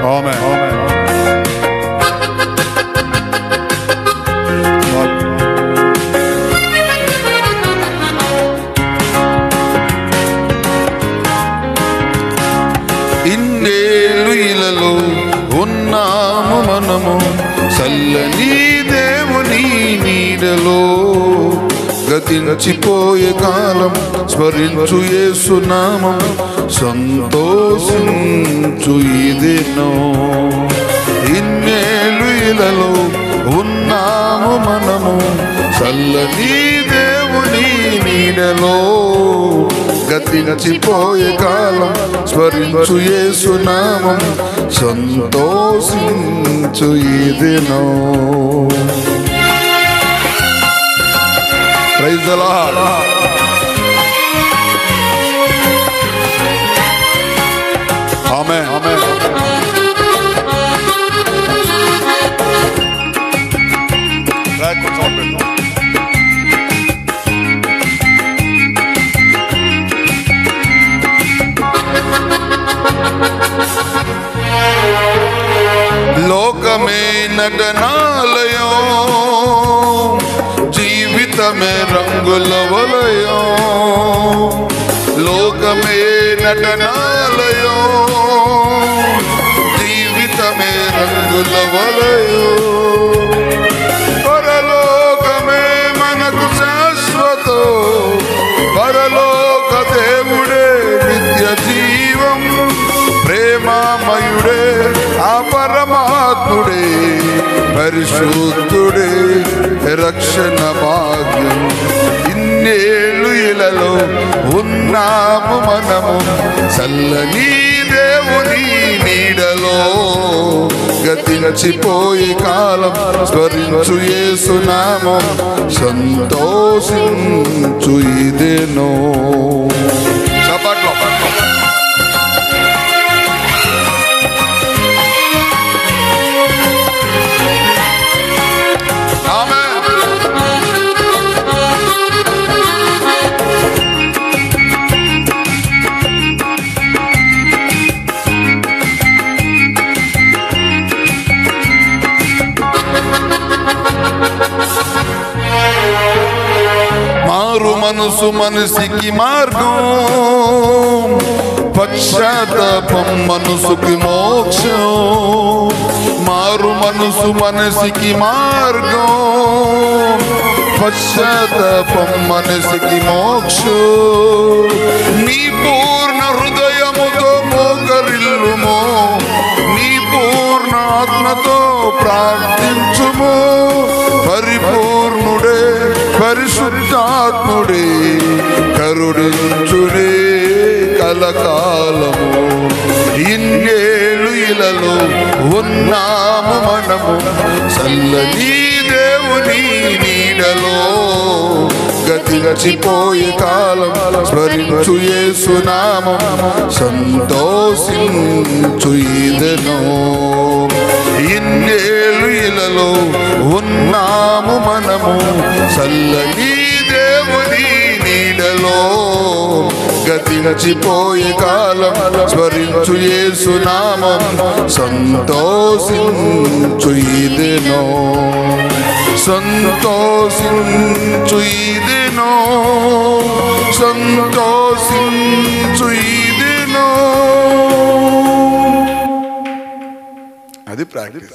ఆమేన్. ఇన్నేళ్ళు ఇలలో ఉన్నాము మనము చల్లని దేవుని నీడలో, గతించిపోయే కాలం స్మరించు యేసు నామం సంతోషించు ఇదేనో. ఇన్నేళ్ళు ఇలలో ఉన్నాము మనము చల్లని దేవుని నీడలో, గతించిపోయే కాలం స్మరించు యేసు నామం సంతోషించు ఇదేనో. Praise the Lord. Amen. Amen. లోకమే నటనాలయం, జీవితమే రంగుల వలయం. లోకమే నటనాలయం, జీవితమే రంగుల వలయం. పరలోకమే మనకు శాశ్వతం, పరలోక దేవుడే నిత్య జీవం. ప్రేమామయుడే ఆ పరమాత్ముడే, పరిశుద్ధుడే రక్షణ భాగ్యం. ఇన్నేళ్ళు ఇలలో ఉన్నాము మనము చల్లని దేవుని నీడలో, గతించిపోయే కాలం స్మరించు యేసు నామం సంతోషించు ఇదేనో. చప్పట్లు. మారు మనసు మనిషికి మార్గం, పశ్చాత్తాపం మనసుకి మోక్షం. మారు మనసు మనిషికి మార్గం, పశ్చాత్తాపం మనసుకి మోక్షం. నీ పూర్ణ హృదయముతో మోకరిల్లుమో, నీ పూర్ణ ఆత్మతో ప్రార్థించుము. పరిపూర్ణుడే పరిశుద్ధాత్ముడే కరుణించునే కలకాలము. ఇన్నేళ్ళు ఇలలో ఉన్నాము మనము చల్లని దేవుని నీడలో, గతించిపోయే కాలం స్మరించు యేసు నామం సంతోషించు ఇదేనో. ఇన్నేళ్ళు ఇలలో ఉన్నాము మనము చల్లని దేవుని నీడలో, గతించిపోయే కాలం స్మరించు యేసు నామం సంతోషించు ఇదేనో. సంతోషించు ఇదేనో, సంతోషించు ఇదేనో. అది ప్రాక్టీస్.